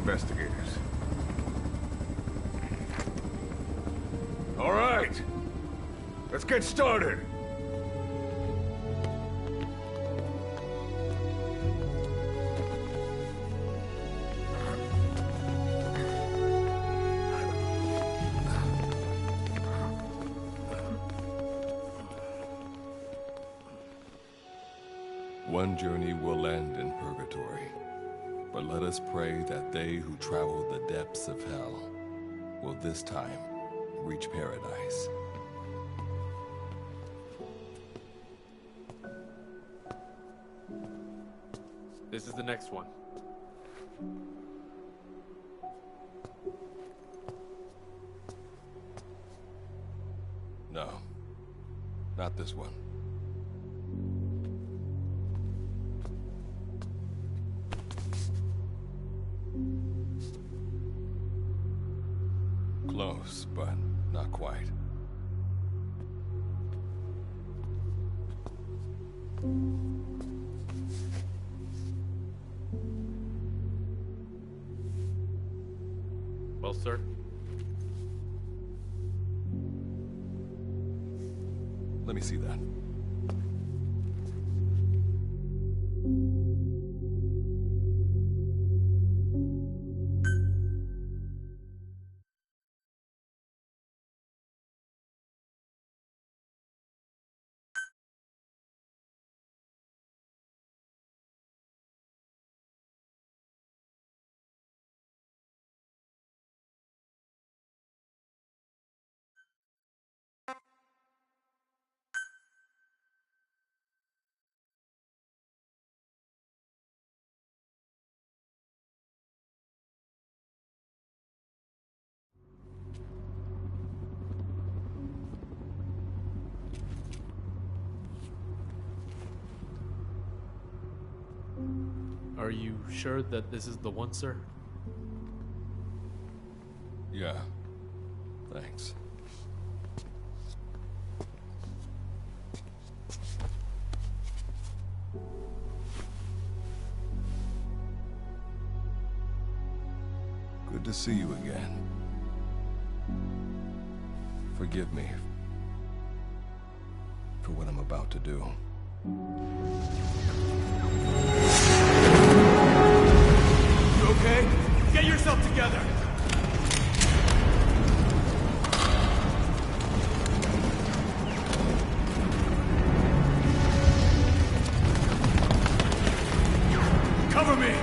investigators. All right, let's get started. One journey will end in purgatory, but let us pray that they who travel the depths of hell will this time reach paradise. This is the next one. No, not this one. Close, but not quite. Well, sir? Let me see that. Are you sure that this is the one, sir? Yeah, thanks. Good to see you again. Forgive me for what I'm about to do. You okay? Get yourself together! Cover me!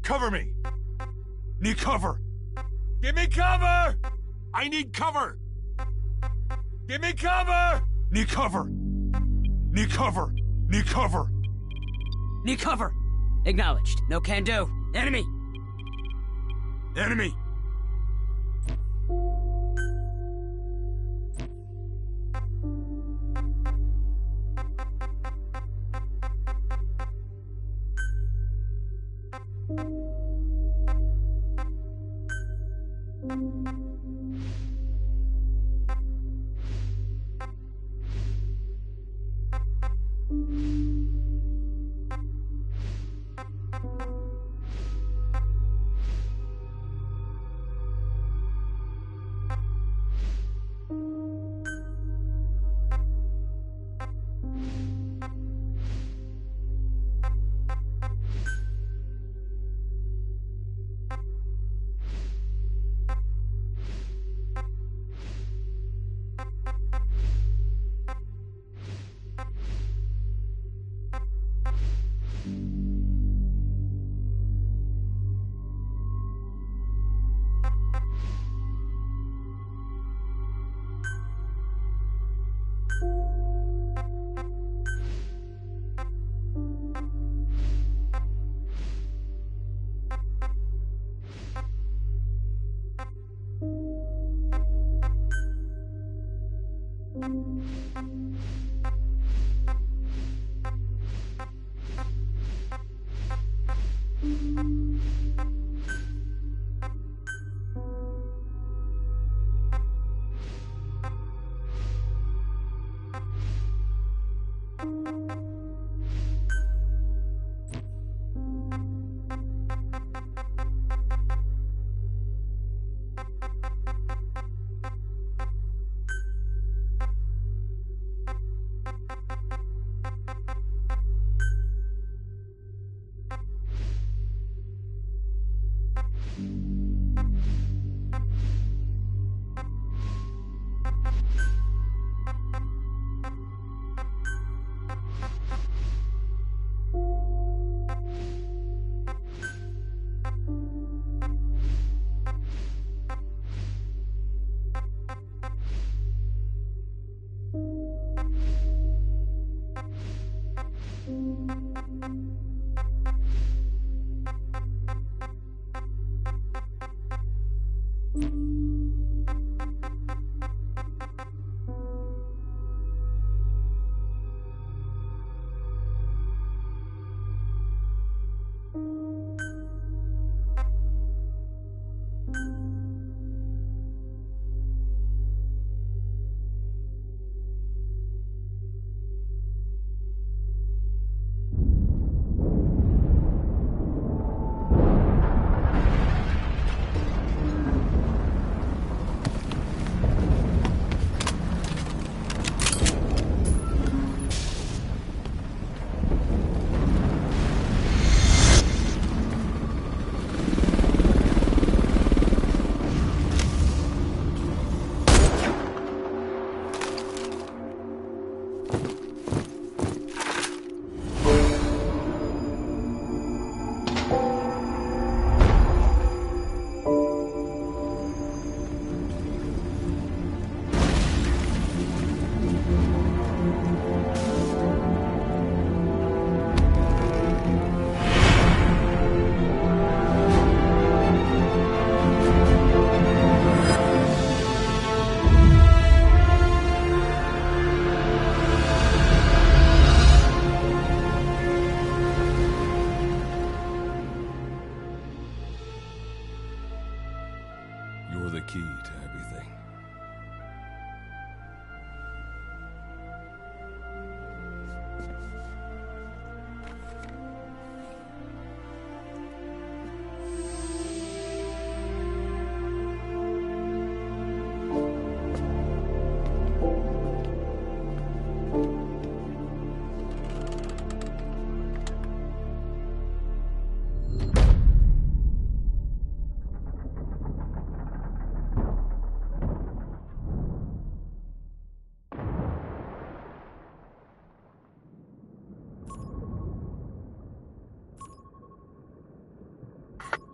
Cover me! Need cover! Give me cover! I need cover! Give me cover! Need cover! Need cover! Need cover! Need cover! Acknowledged. No can do. Enemy! Enemy!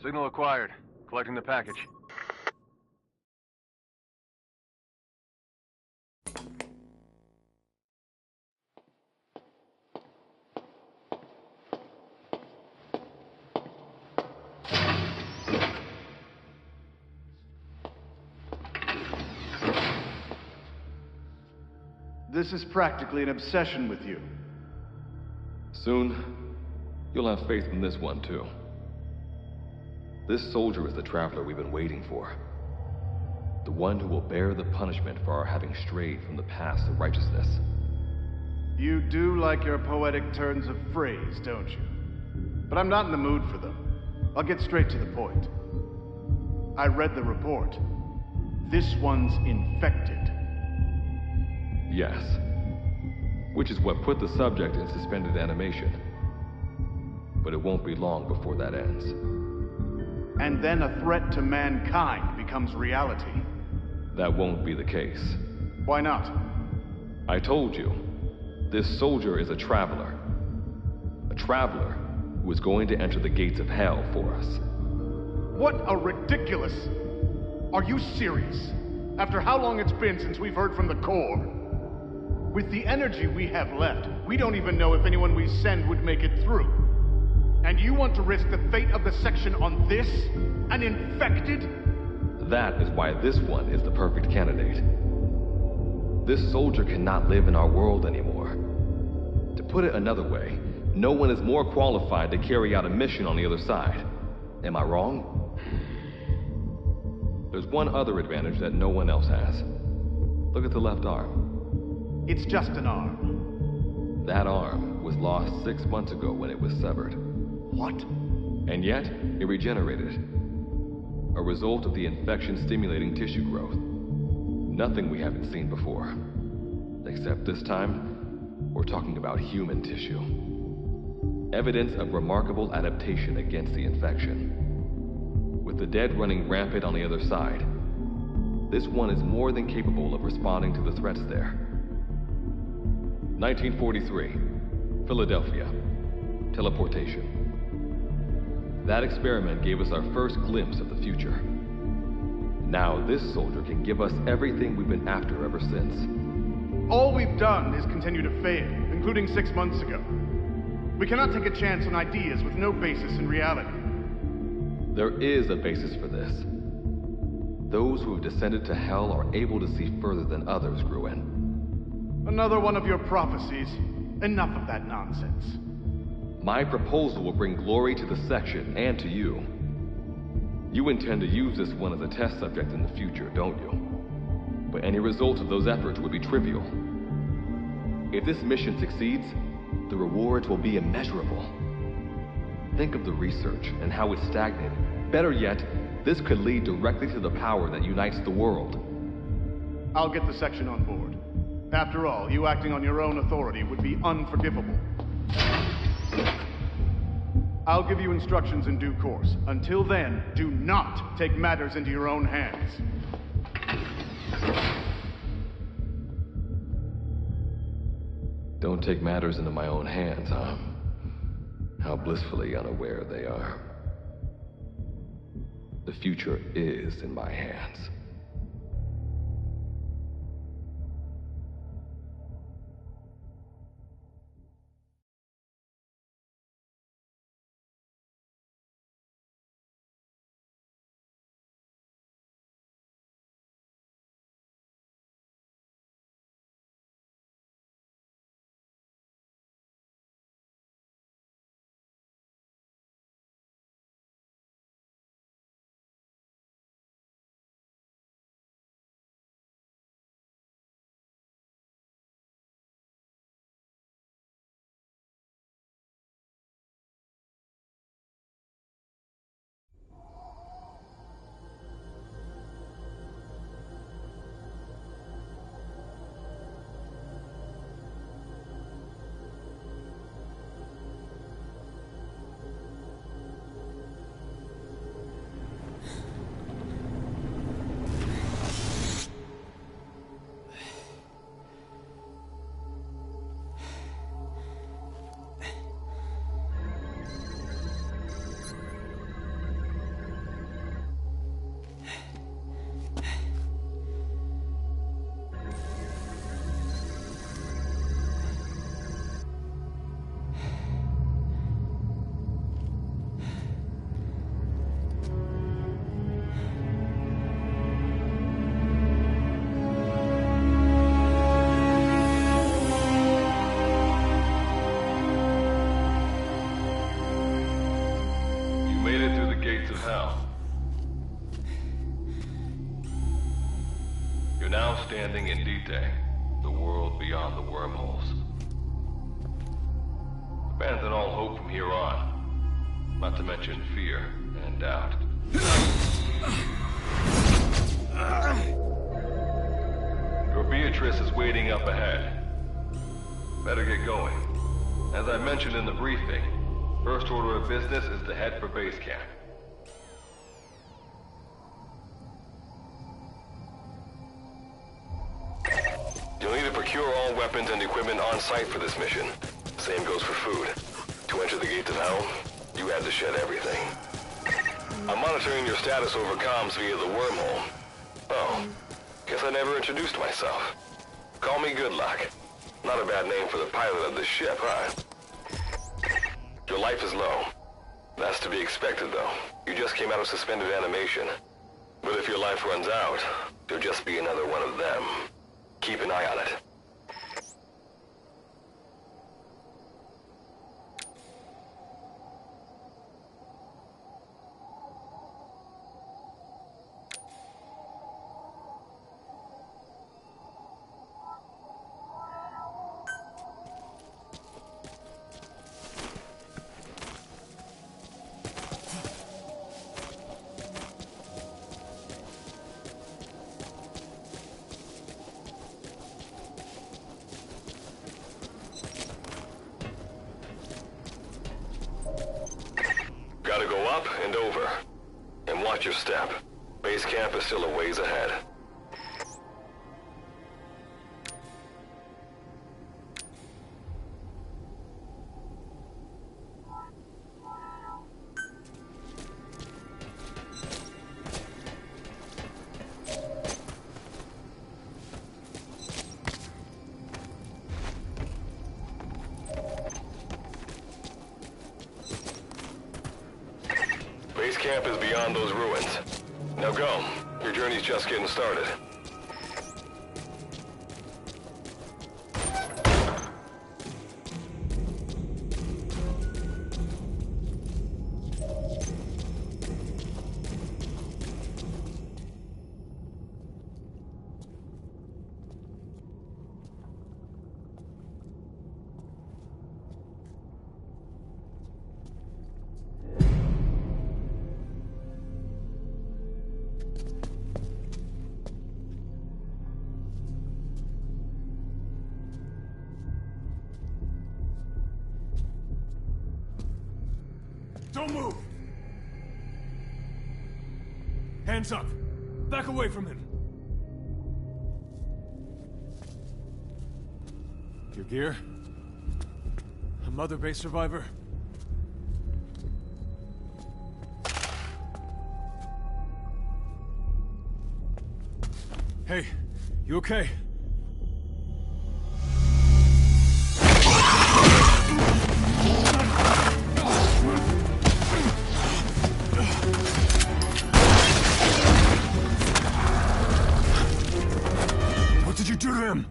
Signal acquired. Collecting the package. This is practically an obsession with you. Soon, you'll have faith in this one, too. This soldier is the traveler we've been waiting for. The one who will bear the punishment for our having strayed from the paths of righteousness. You do like your poetic turns of phrase, don't you? But I'm not in the mood for them. I'll get straight to the point. I read the report. This one's infected. Yes. Which is what put the subject in suspended animation. But it won't be long before that ends. And then a threat to mankind becomes reality. That won't be the case. Why not? I told you, this soldier is a traveler. A traveler who is going to enter the gates of hell for us. What a ridiculous... Are you serious? After how long it's been since we've heard from the Corps? With the energy we have left, we don't even know if anyone we send would make it through. And you want to risk the fate of the section on this? An infected? That is why this one is the perfect candidate. This soldier cannot live in our world anymore. To put it another way, no one is more qualified to carry out a mission on the other side. Am I wrong? There's one other advantage that no one else has. Look at the left arm. It's just an arm. That arm was lost 6 months ago when it was severed. What? And yet, it regenerated. A result of the infection-stimulating tissue growth. Nothing we haven't seen before. Except this time, we're talking about human tissue. Evidence of remarkable adaptation against the infection. With the dead running rampant on the other side, this one is more than capable of responding to the threats there. 1943, Philadelphia. Teleportation. That experiment gave us our first glimpse of the future. Now this soldier can give us everything we've been after ever since. All we've done is continue to fail, including 6 months ago. We cannot take a chance on ideas with no basis in reality. There is a basis for this. Those who have descended to hell are able to see further than others, Gruen. Another one of your prophecies. Enough of that nonsense. My proposal will bring glory to the section and to you. You intend to use this one as a test subject in the future, don't you? But any result of those efforts would be trivial. If this mission succeeds, the rewards will be immeasurable. Think of the research and how it's stagnated. Better yet, this could lead directly to the power that unites the world. I'll get the section on board. After all, you acting on your own authority would be unforgivable. I'll give you instructions in due course. Until then, do not take matters into your own hands. Don't take matters into my own hands, huh? How blissfully unaware they are. The future is in my hands. hell. You're now standing in Dite, the world beyond the wormholes. Abandon all hope from here on, not to mention fear and doubt. Your Beatrice is waiting up ahead. Better get going. As I mentioned in the briefing, first order of business is to head for base camp. You'll need to procure all weapons and equipment on site for this mission. Same goes for food. To enter the gates of hell, you had to shed everything. I'm monitoring your status over comms via the wormhole. Oh, guess I never introduced myself. Call me Good Luck. Not a bad name for the pilot of this ship, huh? Your life is low. That's to be expected, though. You just came out of suspended animation. But if your life runs out, you'll just be another one of them. Keep an eye on it. Gotta go up and over. And watch your step. Base camp is still a ways ahead. Base camp is beyond those ruins. Now go. Your journey's just getting started. Don't move! Hands up! Back away from him! Your gear? A Mother Base survivor? Hey, you okay? What did you do to him?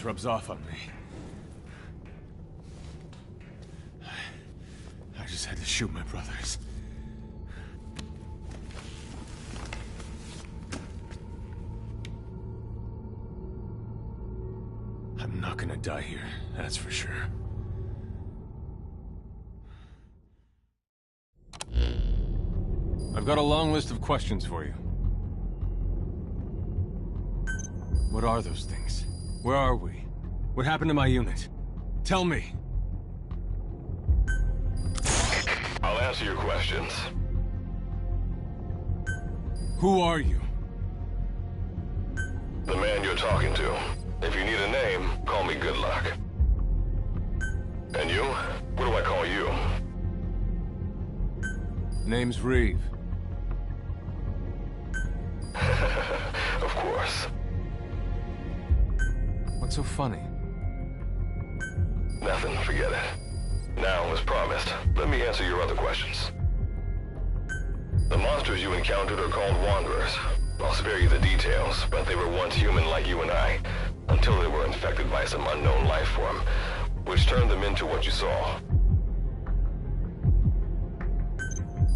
rubs off on me. I just had to shoot my brothers. I'm not gonna die here, that's for sure. I've got a long list of questions for you. What are those things? Where are we? What happened to my unit? Tell me! I'll answer your questions. Who are you? The man you're talking to. If you need a name, call me Good Luck. And you? What do I call you? Name's Reeve. Of course. What's so funny? Nothing, forget it. Now, as promised, let me answer your other questions. The monsters you encountered are called Wanderers. I'll spare you the details, but they were once human like you and I, until they were infected by some unknown life form, which turned them into what you saw.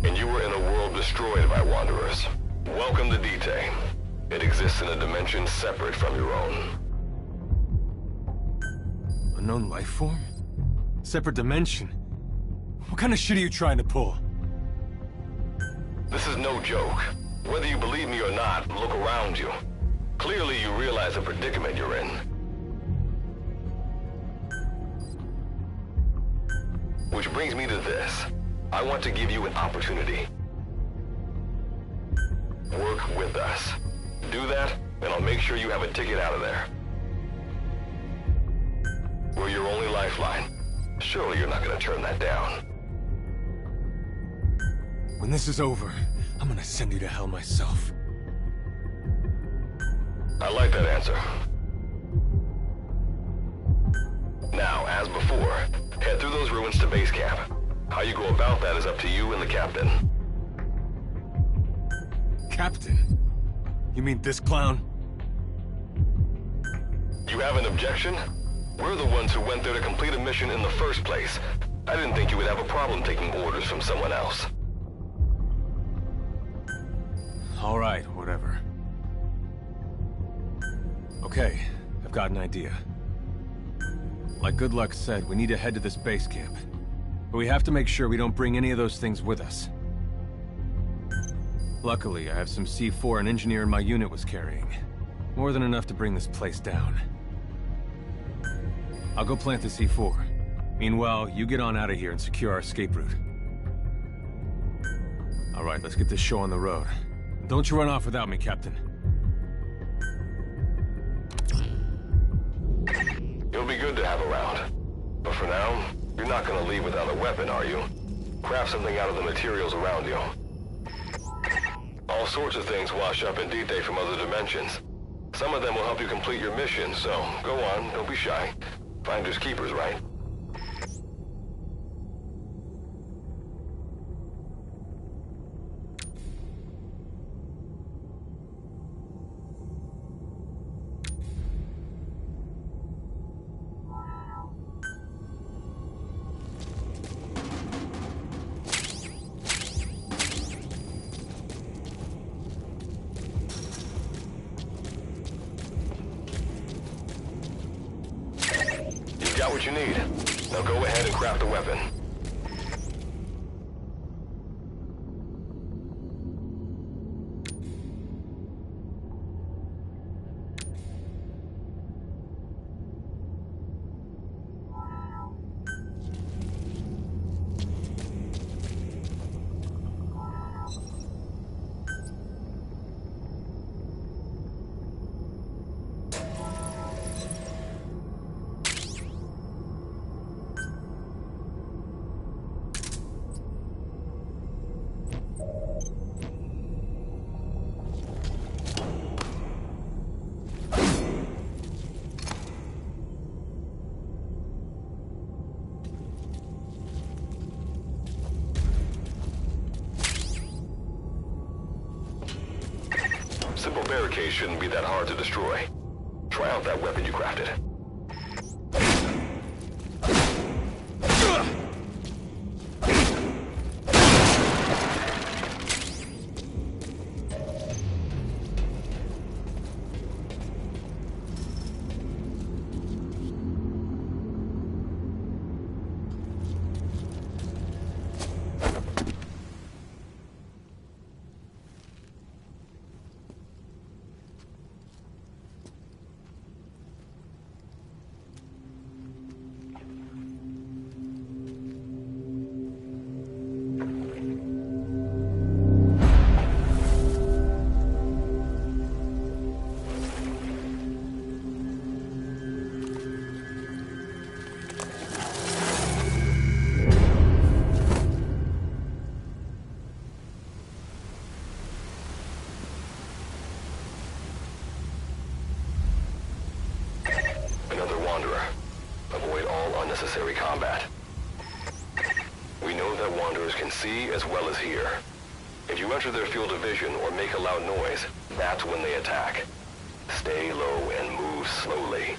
And you were in a world destroyed by Wanderers. Welcome to D-Day. It exists in a dimension separate from your own. Unknown life form? Separate dimension? What kind of shit are you trying to pull? This is no joke. Whether you believe me or not, look around you. Clearly you realize the predicament you're in. Which brings me to this. I want to give you an opportunity. Work with us. Do that, and I'll make sure you have a ticket out of there. We're your only lifeline. Surely you're not gonna turn that down. When this is over, I'm gonna send you to hell myself. I like that answer. Now, as before, head through those ruins to base camp. How you go about that is up to you and the captain. Captain? You mean this clown? You have an objection? We're the ones who went there to complete a mission in the first place. I didn't think you would have a problem taking orders from someone else. All right, whatever. Okay, I've got an idea. Like Good Luck said, we need to head to this base camp. But we have to make sure we don't bring any of those things with us. Luckily, I have some C4 an engineer in my unit was carrying. More than enough to bring this place down. I'll go plant the C4. Meanwhile, you get on out of here and secure our escape route. All right, let's get this show on the road. Don't you run off without me, Captain. You'll be good to have around. But for now, you're not gonna leave without a weapon, are you? Craft something out of the materials around you. All sorts of things wash up in D-Day from other dimensions. Some of them will help you complete your mission, so go on, don't be shy. Finders keepers, right? Got what you need. Now go ahead and craft the weapon. Simple barricade shouldn't be that hard to destroy. Try out that weapon you crafted. know that Wanderers can see as well as hear. If you enter their field of vision or make a loud noise, that's when they attack. Stay low and move slowly.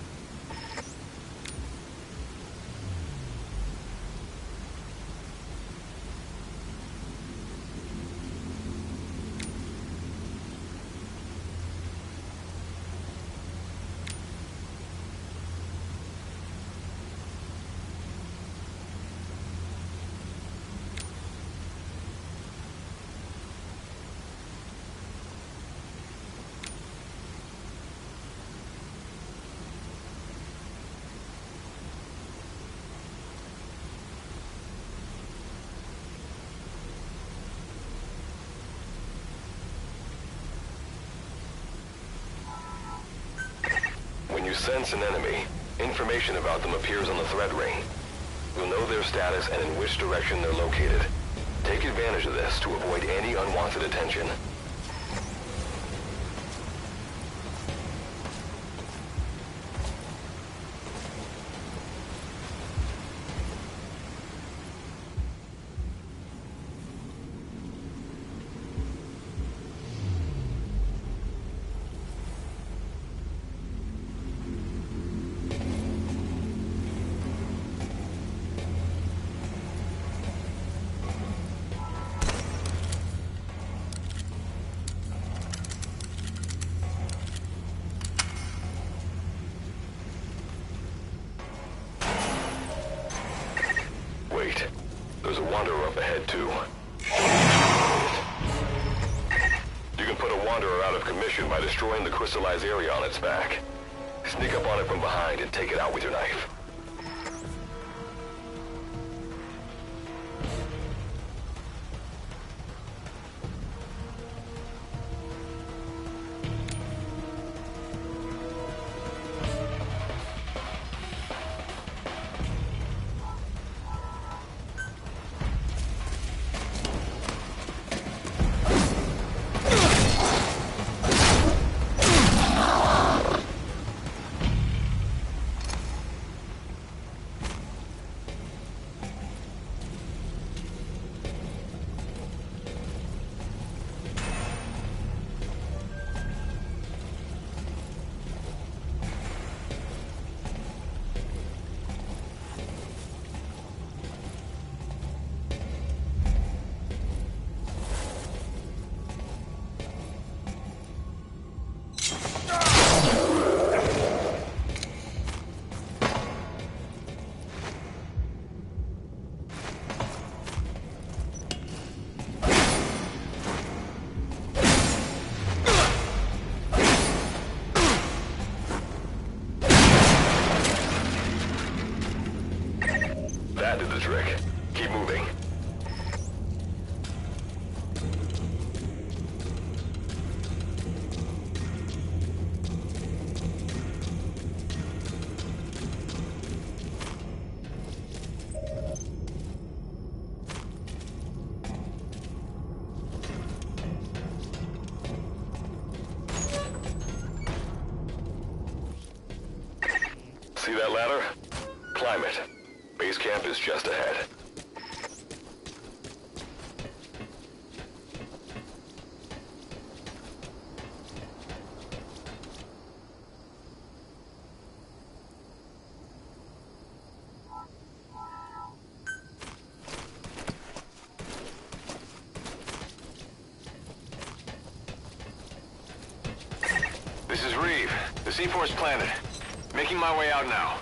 When you sense an enemy, information about them appears on the threat ring. You'll know their status and in which direction they're located. Take advantage of this to avoid any unwanted attention. Wait, there's a Wanderer up ahead too. You can put a Wanderer out of commission by destroying the crystallized area on its back. Sneak up on it from behind and take it out with your knife. That did the trick. Keep moving. See that ladder? Climb it. Base camp is just ahead. This is Reeve, the C4's planted. Making my way out now.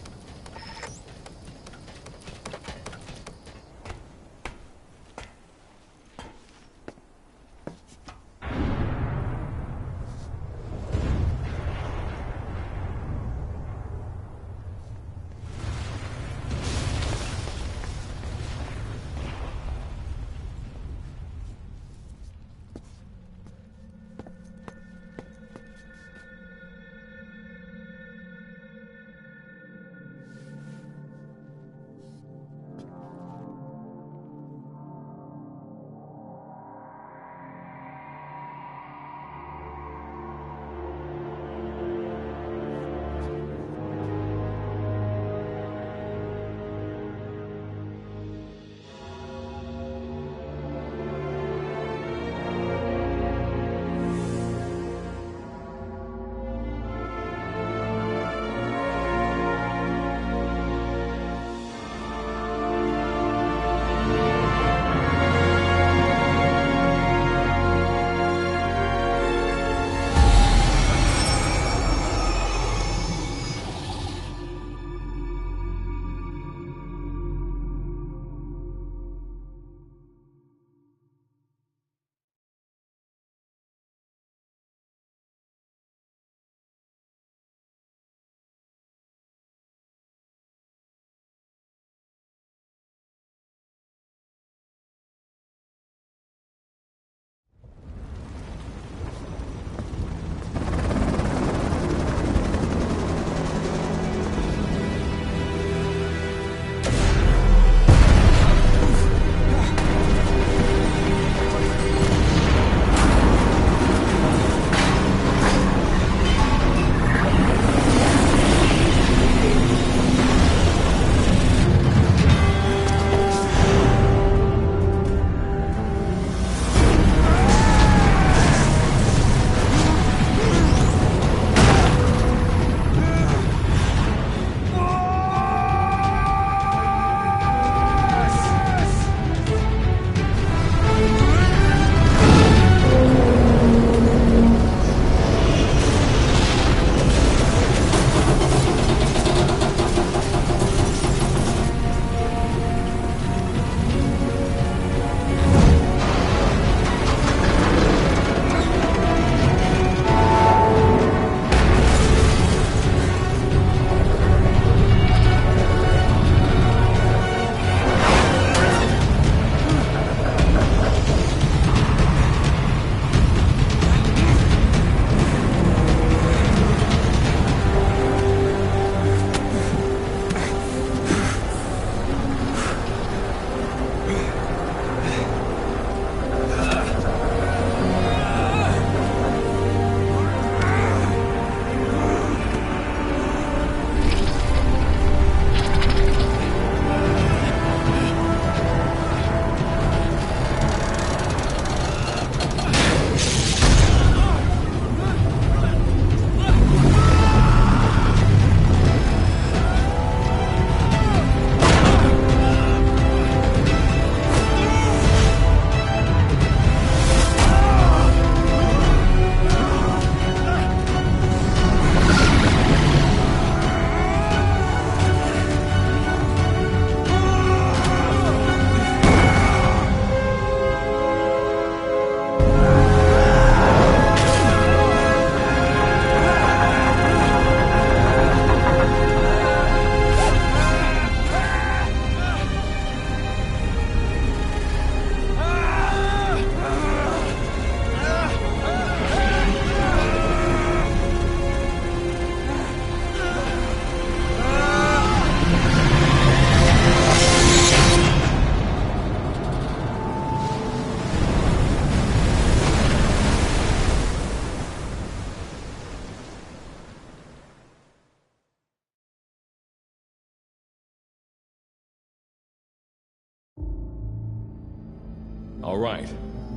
All right.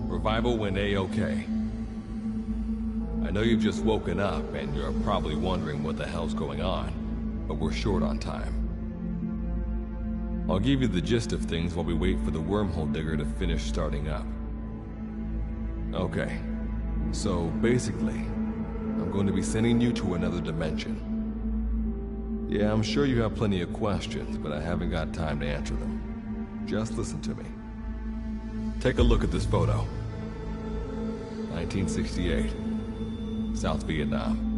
Revival went A-okay. I know you've just woken up and you're probably wondering what the hell's going on, but we're short on time. I'll give you the gist of things while we wait for the wormhole digger to finish starting up. Okay, so basically, I'm going to be sending you to another dimension. Yeah, I'm sure you have plenty of questions, but I haven't got time to answer them. Just listen to me. Take a look at this photo. 1968, South Vietnam.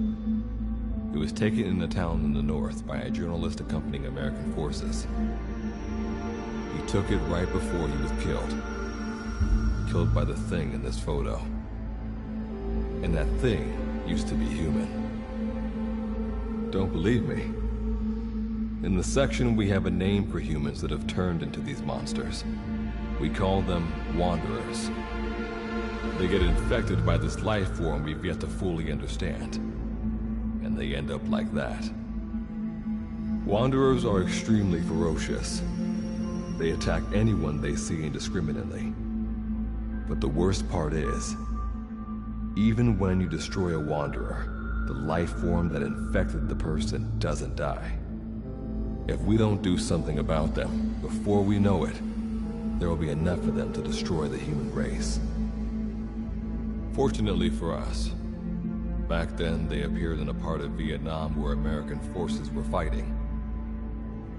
It was taken in a town in the north by a journalist accompanying American forces. He took it right before he was killed. Killed by the thing in this photo. And that thing used to be human. Don't believe me? In the section, we have a name for humans that have turned into these monsters. We call them Wanderers. They get infected by this life form we've yet to fully understand. And they end up like that. Wanderers are extremely ferocious. They attack anyone they see indiscriminately. But the worst part is, even when you destroy a Wanderer, the life form that infected the person doesn't die. If we don't do something about them, before we know it, there will be enough of them to destroy the human race. Fortunately for us, back then they appeared in a part of Vietnam where American forces were fighting.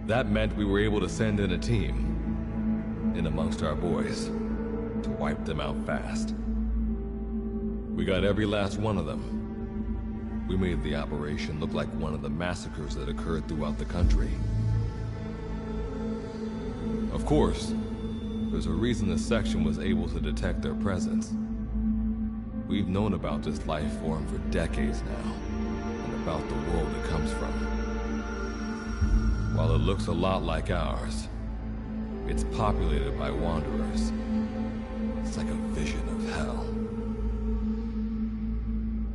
That meant we were able to send in a team, in amongst our boys, to wipe them out fast. We got every last one of them. We made the operation look like one of the massacres that occurred throughout the country. Of course, there's a reason the section was able to detect their presence. We've known about this life form for decades now, and about the world it comes from. While it looks a lot like ours, it's populated by Wanderers. It's like a vision of hell.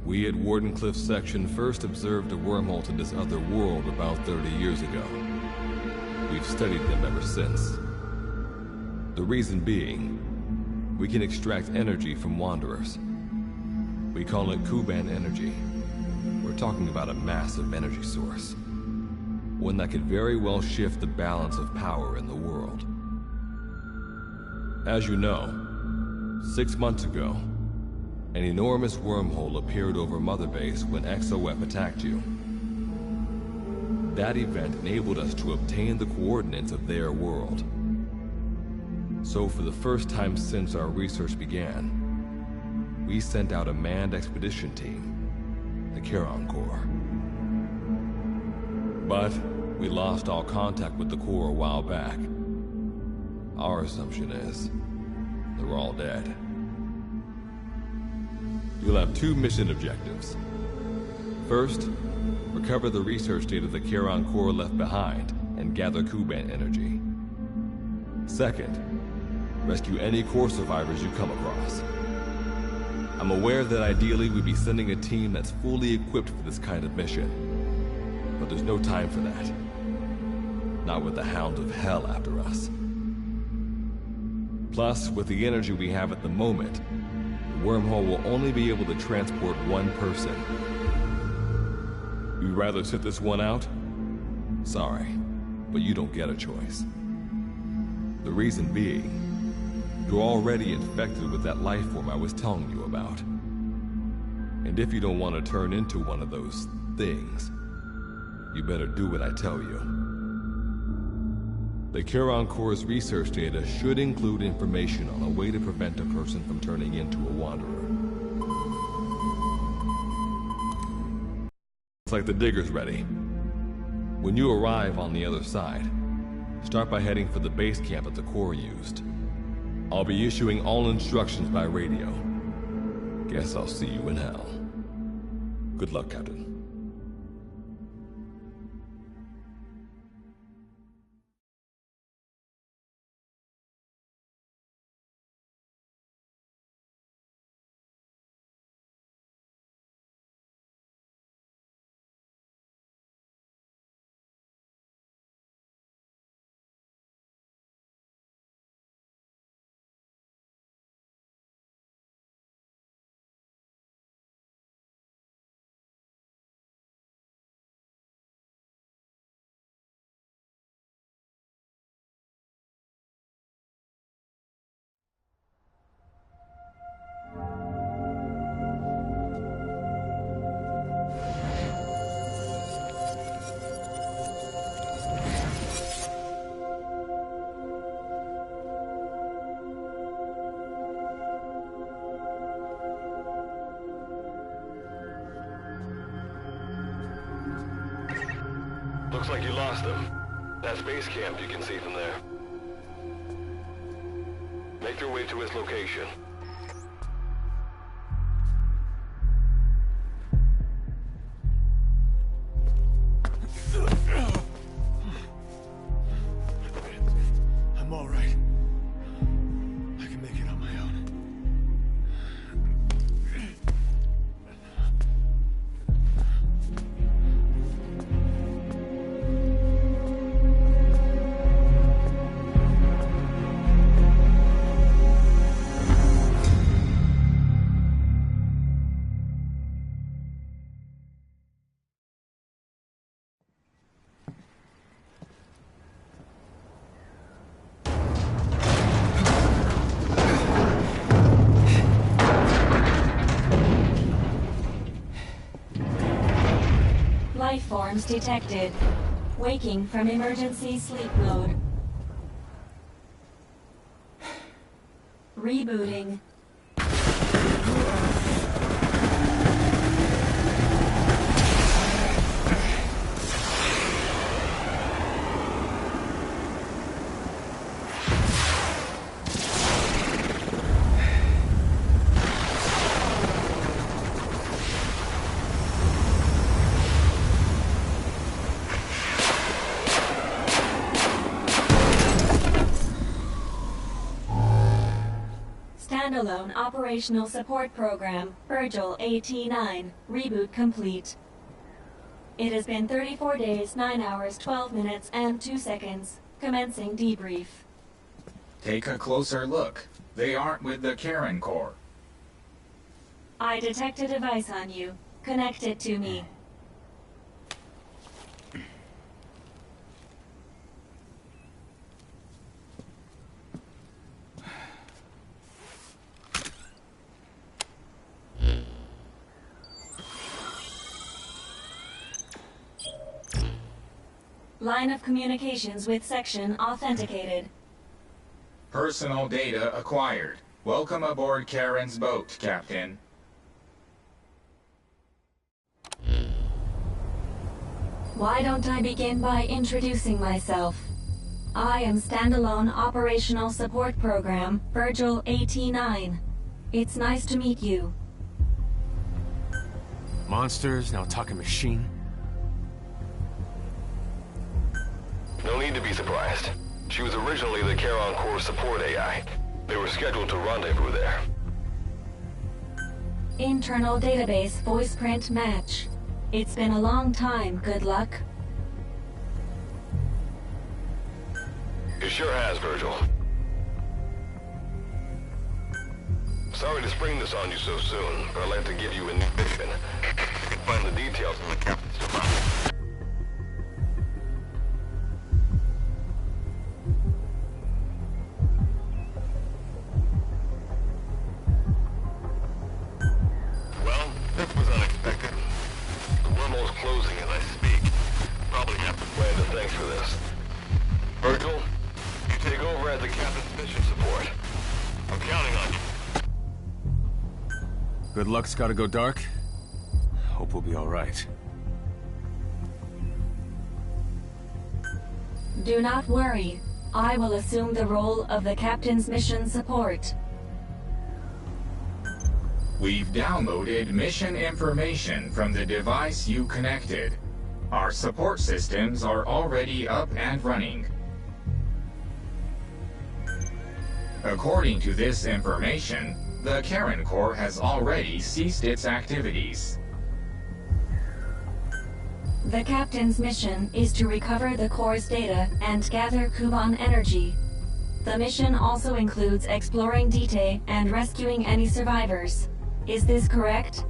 We at Wardenclyffe Section first observed a wormhole to this other world about 30 years ago. We've studied them ever since. The reason being, we can extract energy from Wanderers. We call it Kuban energy. We're talking about a massive energy source. One that could very well shift the balance of power in the world. As you know, 6 months ago, an enormous wormhole appeared over Mother Base when XOF attacked you. That event enabled us to obtain the coordinates of their world. So for the first time since our research began, we sent out a manned expedition team, the Charon Corps. But we lost all contact with the Corps a while back. Our assumption is they're all dead. You'll have 2 mission objectives. First, recover the research data the Charon Corps left behind and gather Kuban energy. Second, rescue any Corps survivors you come across. I'm aware that ideally we'd be sending a team that's fully equipped for this kind of mission, but there's no time for that. Not with the Hound of Hell after us. Plus, with the energy we have at the moment, the wormhole will only be able to transport one person. You'd rather sit this one out? Sorry, but you don't get a choice. The reason being, you're already infected with that life form I was telling you about. And if you don't want to turn into one of those things, you better do what I tell you. The Charon Corps' research data should include information on a way to prevent a person from turning into a Wanderer. It's like the digger's ready. When you arrive on the other side, start by heading for the base camp that the Corps used. I'll be issuing all instructions by radio. Guess I'll see you in hell. Good luck, Captain. Looks like you lost them. That's base camp you can see from there. Make your way to his location. I'm all right. I can make it on my own. Life forms detected. Waking from emergency sleep mode. Rebooting. Standalone Operational Support Program, Virgil AT-9, reboot complete. It has been 34 days, 9 hours, 12 minutes, and 2 seconds. Commencing debrief. Take a closer look. They aren't with the Karen Corps. I detect a device on you. Connect it to me. Line of communications with section authenticated. Personal data acquired. Welcome aboard Karen's boat, Captain. Why don't I begin by introducing myself? I am Standalone Operational Support Program, Virgil AT-9. It's nice to meet you. Monsters, now talking machine. No need to be surprised. She was originally the Charon Corps support AI. They were scheduled to rendezvous there. Internal database voice print match. It's been a long time, good luck. It sure has, Virgil. Sorry to spring this on you so soon, but I'd like to give you a new mission. You can find the details in the captain's file. Well, this was unexpected. The wormhole's closing as I speak. Probably have to plan to thanks for this. Virgil, you take over as the captain's mission support. I'm counting on you. Good luck's gotta go dark. Hope we'll be all right. Do not worry. I will assume the role of the captain's mission support. We've downloaded mission information from the device you connected. Our support systems are already up and running. According to this information, the Karen Corps has already ceased its activities. The captain's mission is to recover the Corps' data and gather Kuban energy. The mission also includes exploring Dite and rescuing any survivors. Is this correct?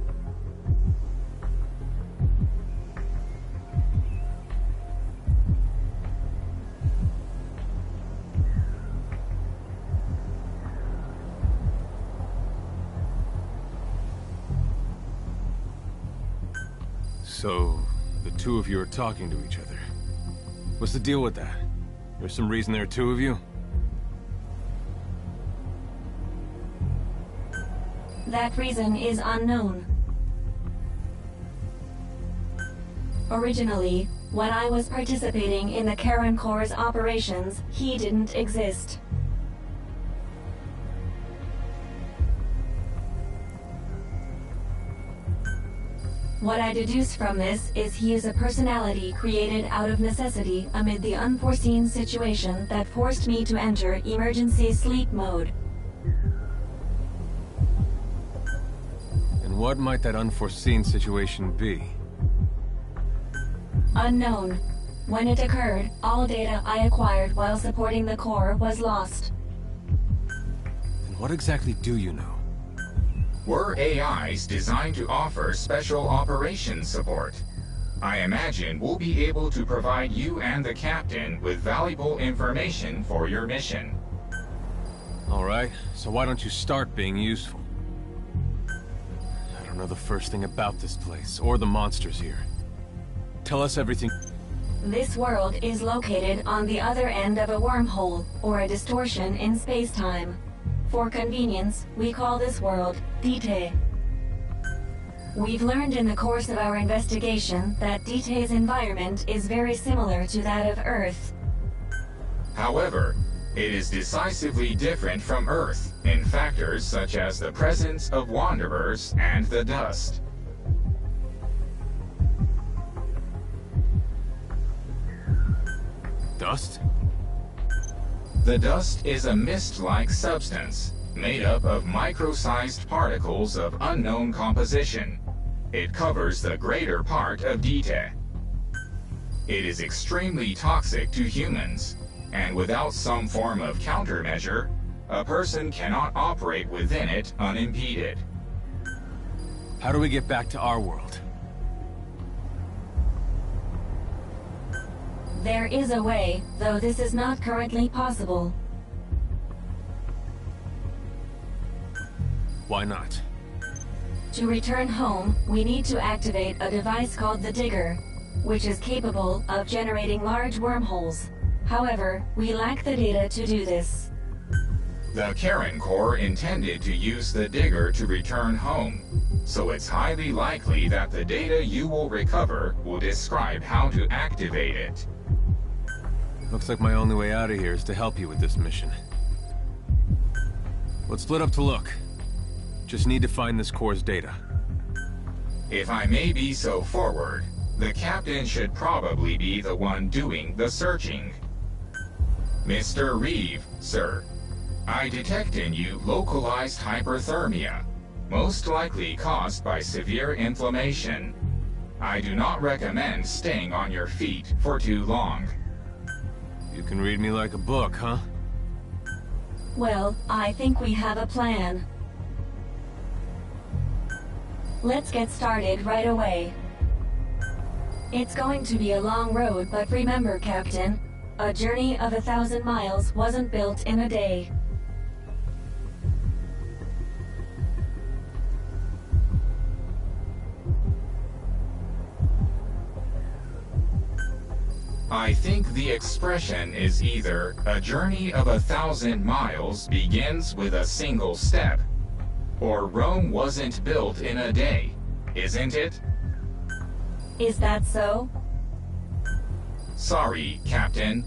So, the two of you are talking to each other. What's the deal with that? There's some reason there are two of you? That reason is unknown. Originally, When I was participating in the Karen Corps' operations, he didn't exist. What I deduce from this is he is a personality created out of necessity amid the unforeseen situation that forced me to enter emergency sleep mode. And what might that unforeseen situation be? Unknown. When it occurred, all data I acquired while supporting the Corps was lost. And what exactly do you know? We're AIs designed to offer special operations support. I imagine we'll be able to provide you and the captain with valuable information for your mission. Alright, so why don't you start being useful? I don't know the first thing about this place, or the monsters here. Tell us everything. This world is located on the other end of a wormhole, or a distortion in space-time. For convenience, we call this world Dite. We've learned in the course of our investigation that Dite's environment is very similar to that of Earth. However, it is decisively different from Earth in factors such as the presence of Wanderers and the dust. Dust? The dust is a mist-like substance, made up of micro-sized particles of unknown composition. It covers the greater part of Dite. It is extremely toxic to humans, and without some form of countermeasure, a person cannot operate within it unimpeded. How do we get back to our world? There is a way, though this is not currently possible. Why not? To return home, we need to activate a device called the Digger, which is capable of generating large wormholes. However, we lack the data to do this. The Karen Corps intended to use the Digger to return home, so it's highly likely that the data you will recover will describe how to activate it. Looks like my only way out of here is to help you with this mission. Let's split up to look. Just need to find this Corps' data. If I may be so forward, the captain should probably be the one doing the searching. Mr. Reeve, sir, I detect in you localized hyperthermia, most likely caused by severe inflammation. I do not recommend staying on your feet for too long. You can read me like a book, huh? Well, I think we have a plan. Let's get started right away. It's going to be a long road, but remember, Captain, a journey of 1,000 miles wasn't built in a day. I think the expression is either a journey of 1,000 miles begins with a single step, or Rome wasn't built in a day, isn't it? Is that so? Sorry, Captain.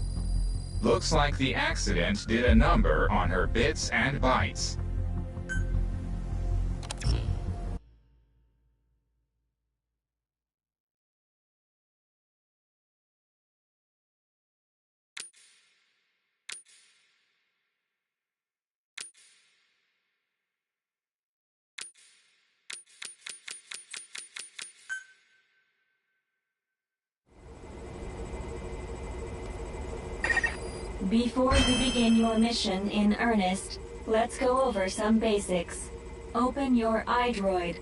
Looks like the accident did a number on her bits and bytes. Before you begin your mission in earnest, let's go over some basics. Open your iDroid.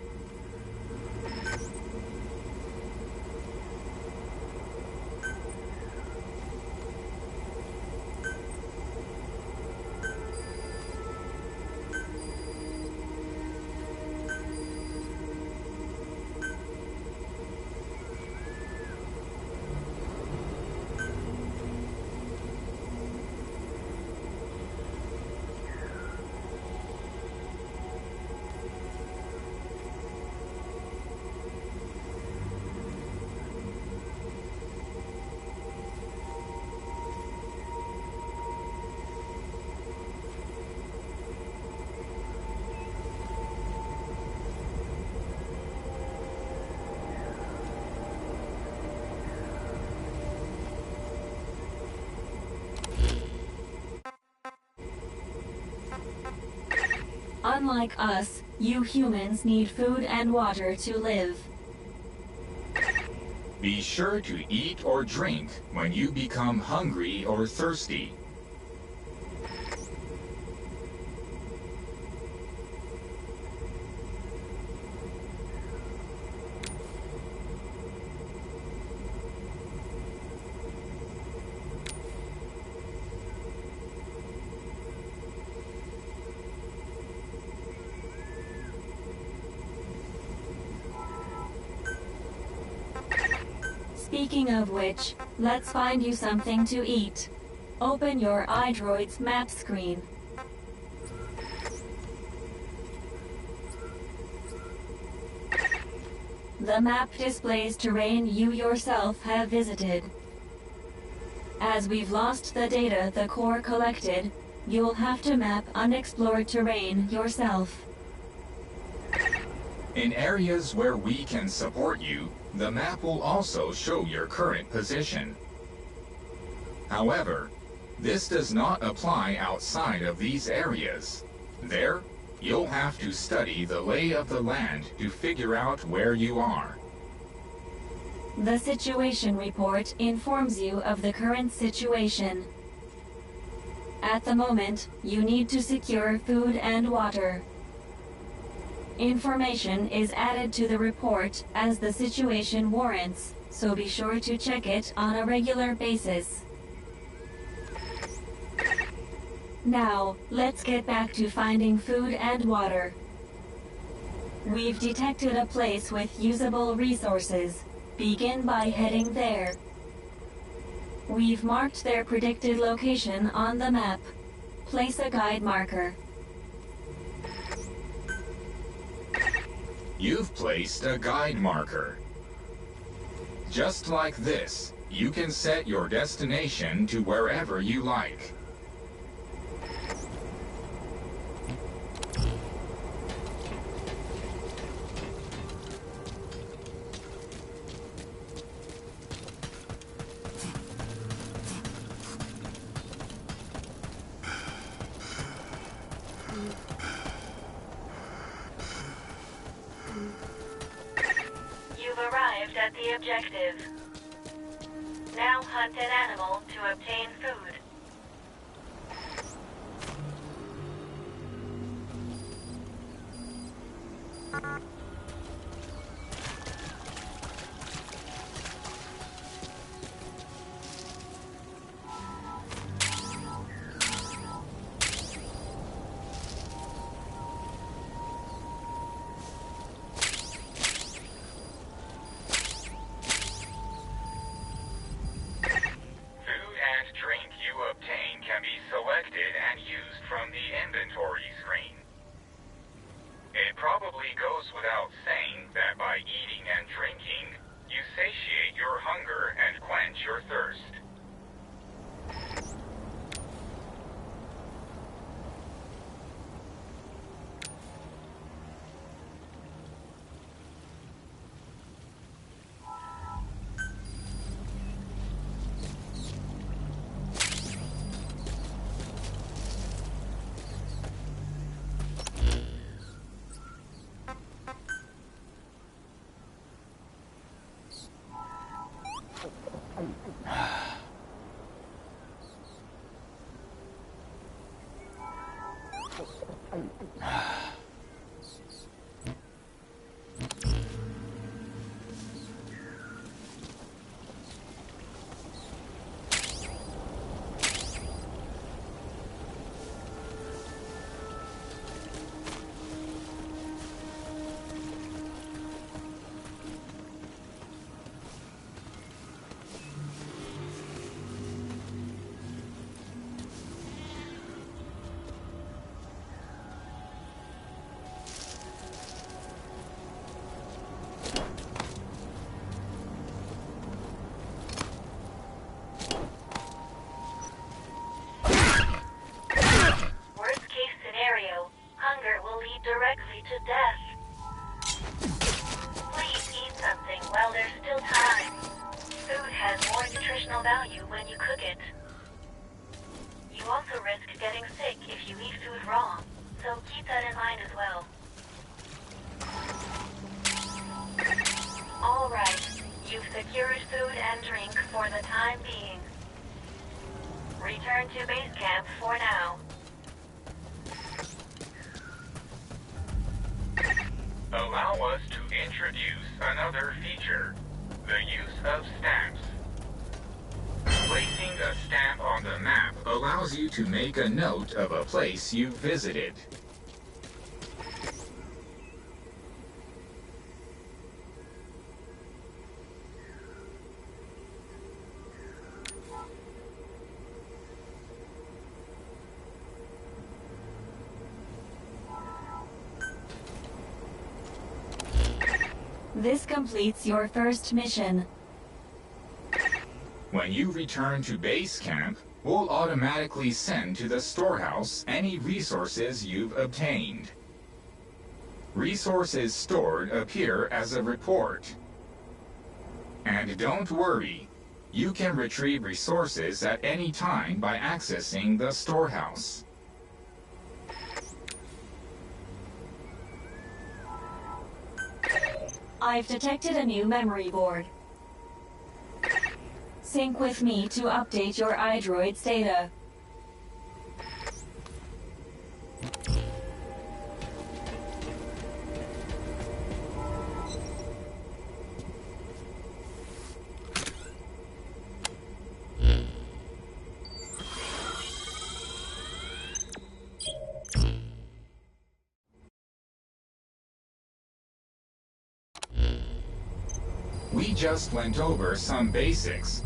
Unlike us, you humans need food and water to live. Be sure to eat or drink when you become hungry or thirsty. Speaking of which, let's find you something to eat. Open your iDroid's map screen. The map displays terrain you yourself have visited. As we've lost the data the core collected, you'll have to map unexplored terrain yourself. In areas where we can support you, the map will also show your current position. However, this does not apply outside of these areas. There, you'll have to study the lay of the land to figure out where you are. The situation report informs you of the current situation. At the moment, you need to secure food and water. Information is added to the report as the situation warrants, so be sure to check it on a regular basis. Now, let's get back to finding food and water. We've detected a place with usable resources. Begin by heading there. We've marked their predicted location on the map. Place a guide marker. You've placed a guide marker. Just like this, you can set your destination to wherever you like. You've arrived at the objective. Now hunt an animal to obtain food. Value when you cook it. You also risk getting sick if you eat food raw. introduce another feature, the use of stamps. Placing a stamp on the map allows you to make a note of a place you've visited. This completes your first mission. When you return to base camp, we'll automatically send to the storehouse any resources you've obtained. Resources stored appear as a report. And don't worry, you can retrieve resources at any time by accessing the storehouse. I've detected a new memory board. Sync with me to update your iDroid's data. We just went over some basics,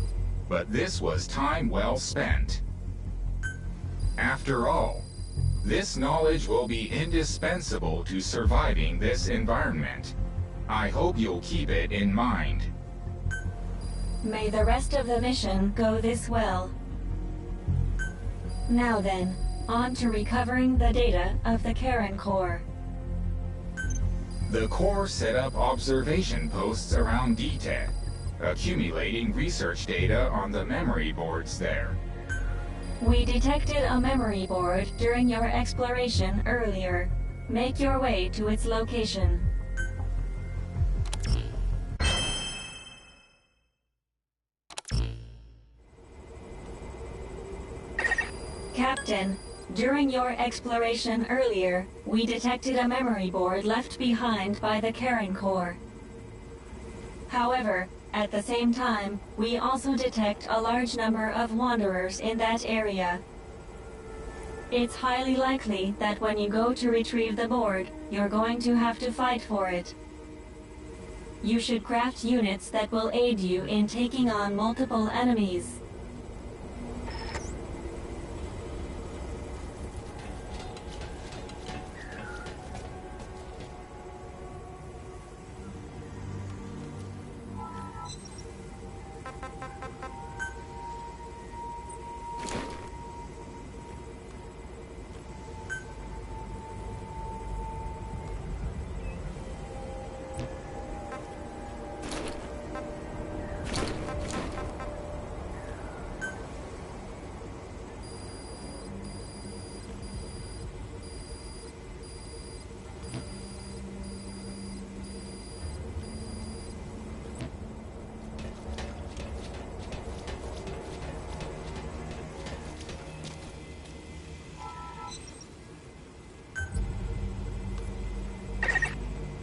but this was time well spent. After all, this knowledge will be indispensable to surviving this environment. I hope you'll keep it in mind. May the rest of the mission go this well. Now then, on to recovering the data of the Karen Core. The Corps set up observation posts around DTED, accumulating research data on the memory boards there. We detected a memory board during your exploration earlier. Make your way to its location. Captain, during your exploration earlier, we detected a memory board left behind by the Karen Core. However, at the same time, we also detect a large number of wanderers in that area. It's highly likely that when you go to retrieve the board, you're going to have to fight for it. You should craft units that will aid you in taking on multiple enemies.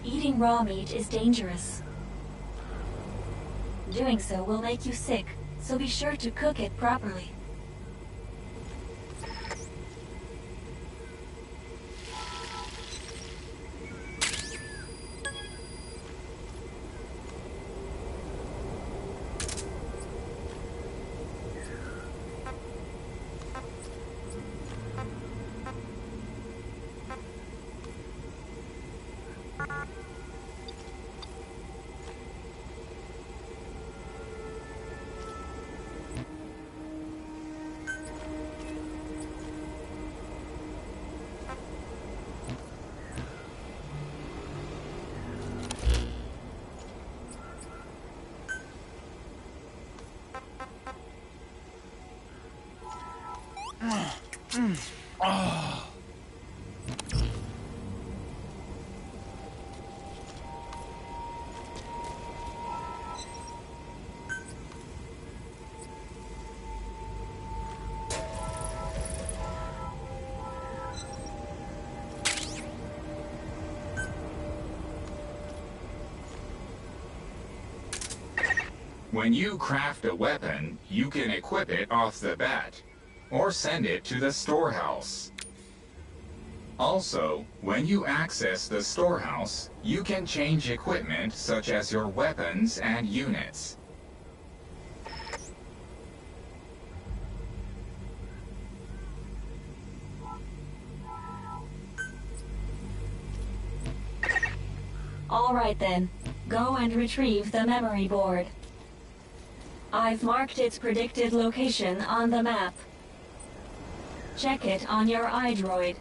Eating raw meat is dangerous. Doing so will make you sick, so be sure to cook it properly. When you craft a weapon, you can equip it off the bat, or send it to the storehouse. Also, when you access the storehouse, you can change equipment such as your weapons and units. All right then, go and retrieve the memory board. I've marked its predicted location on the map. Check it on your iDroid.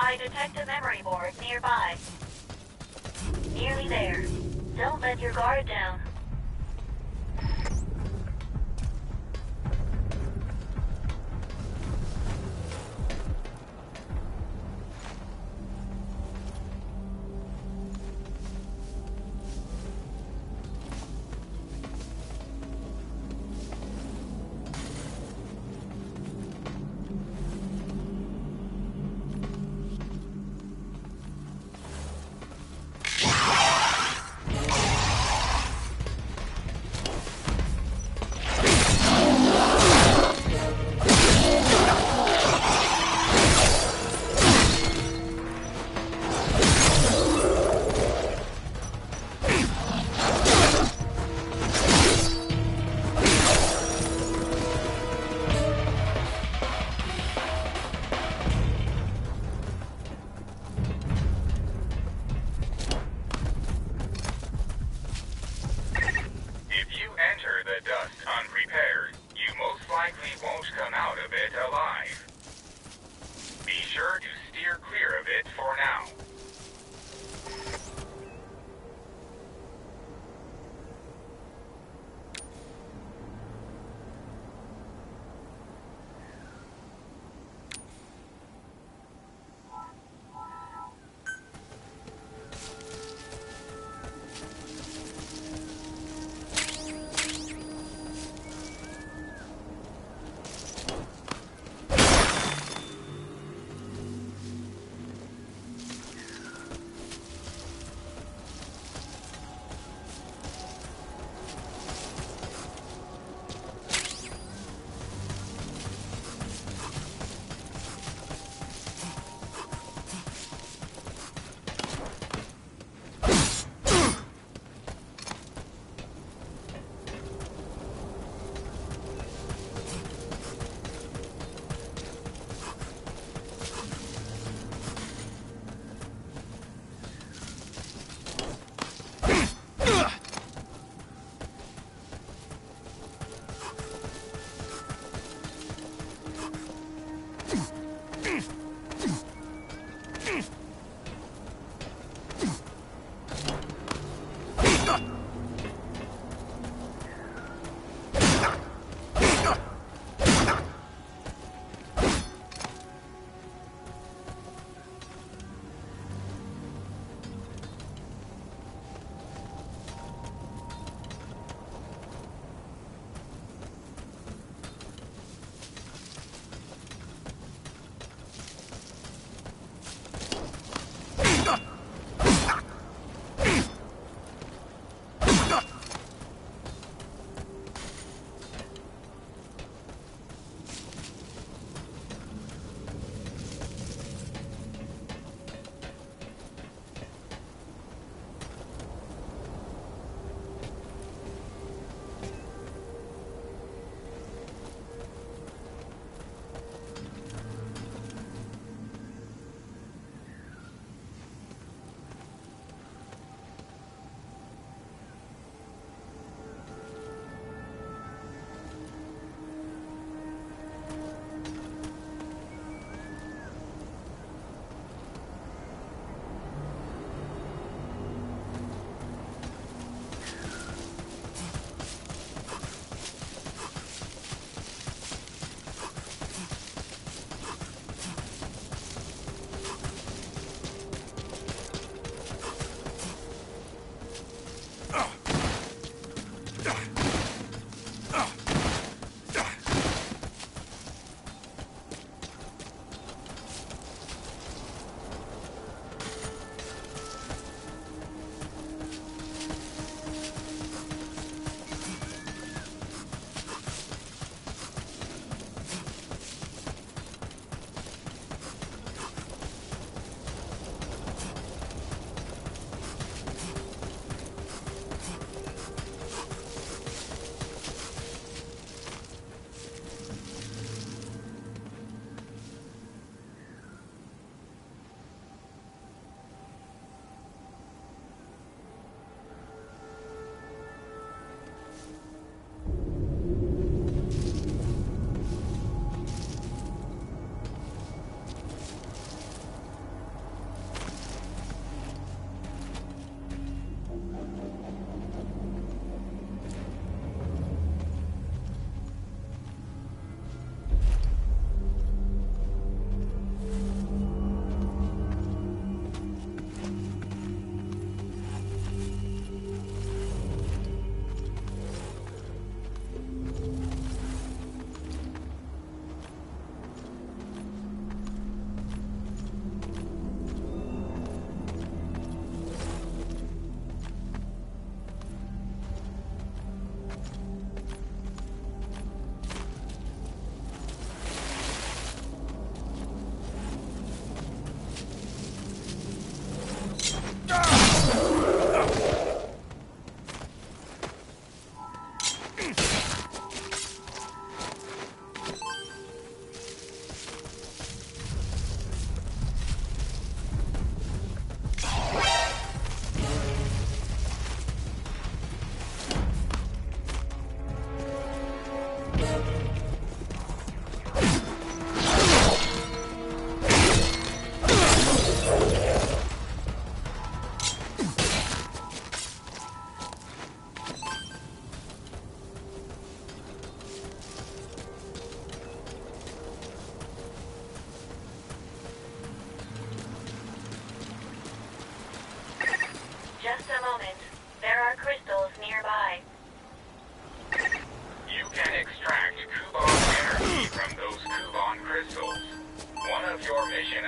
I detect a memory board nearby. Nearly there. Don't let your guard down.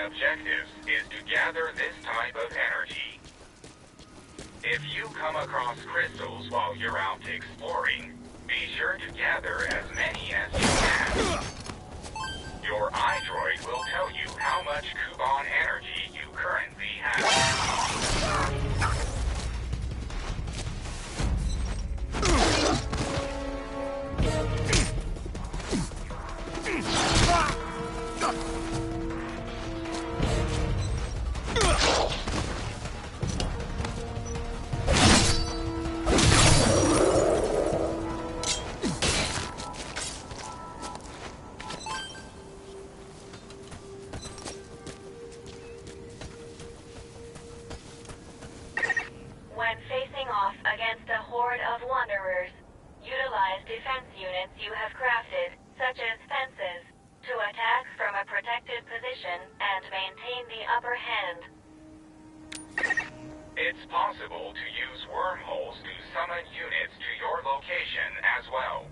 objectives is to gather this type of energy. If you come across crystals while you're out exploring, be sure to gather as many as you can. Your iDroid will tell you how much Kuban energy you currently have. When facing off against a horde of wanderers, utilize defense units you have crafted, such as fences, to attack from a protected position and maintain the upper hand. It's possible to use wormholes to summon units to your location as well.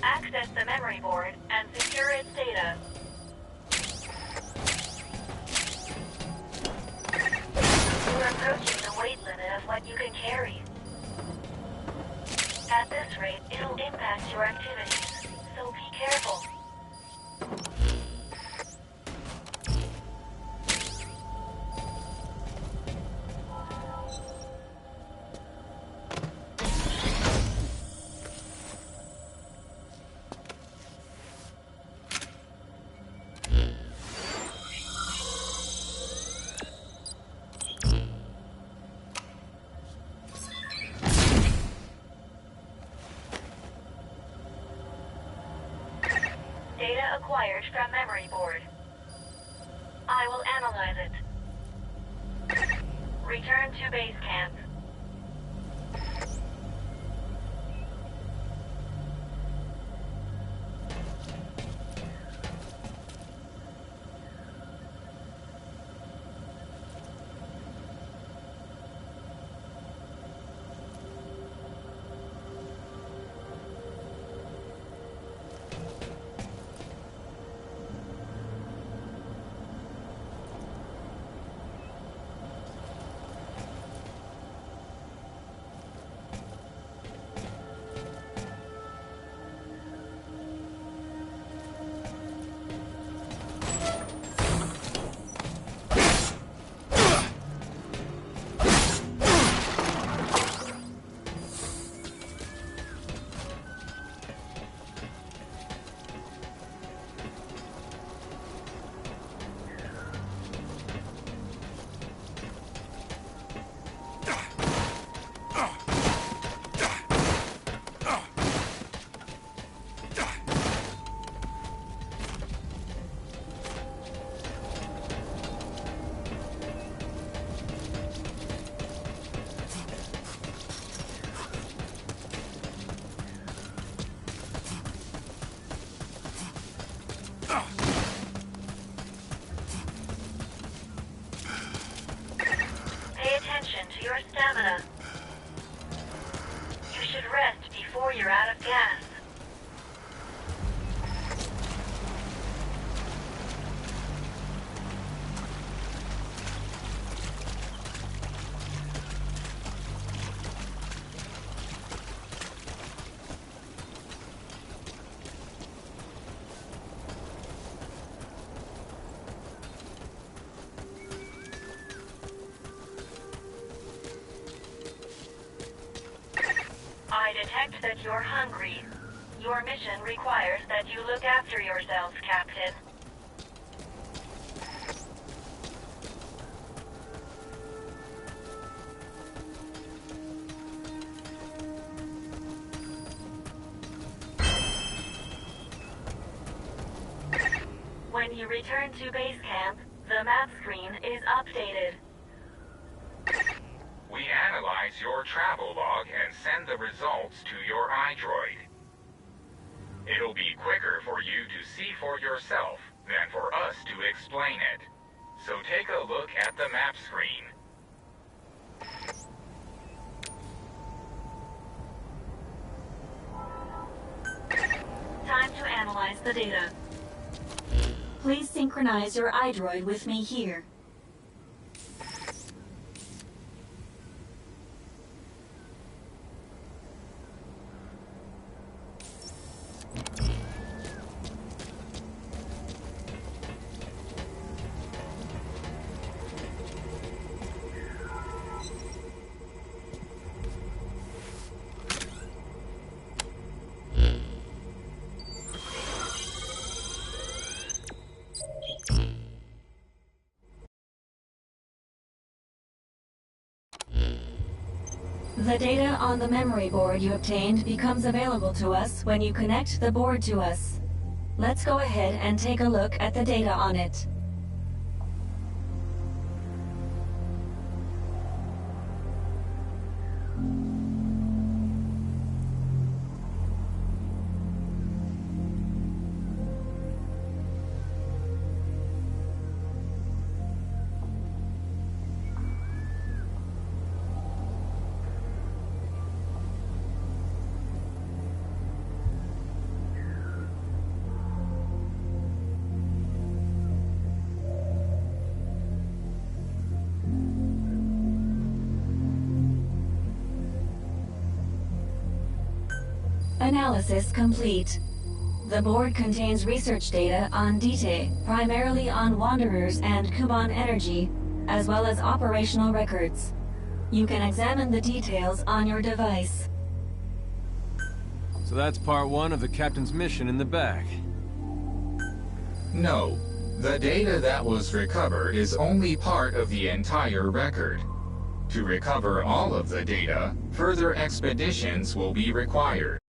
Access the memory board and secure its data. You're approaching the weight limit of what you can carry. At this rate, it'll impact your activities, so be careful. Data acquired from memory board. I will analyze it. Return to base camp. your stamina. You should rest before you're out of gas. I detect that you're hungry. Your mission requires that you look after yourselves, Captain. When you return to base camp, the map screen is updated. We analyze your travel log and send the results to your iDroid. It'll be quicker for you to see for yourself than for us to explain it. So take a look at the map screen. Time to analyze the data. Please synchronize your iDroid with me here. The data on the memory board you obtained becomes available to us when you connect the board to us. Let's go ahead and take a look at the data on it. Analysis complete. The board contains research data on DT, primarily on Wanderers and Kuban Energy, as well as operational records. You can examine the details on your device. So that's part one of the captain's mission in the bag. No. The data that was recovered is only part of the entire record. To recover all of the data, further expeditions will be required.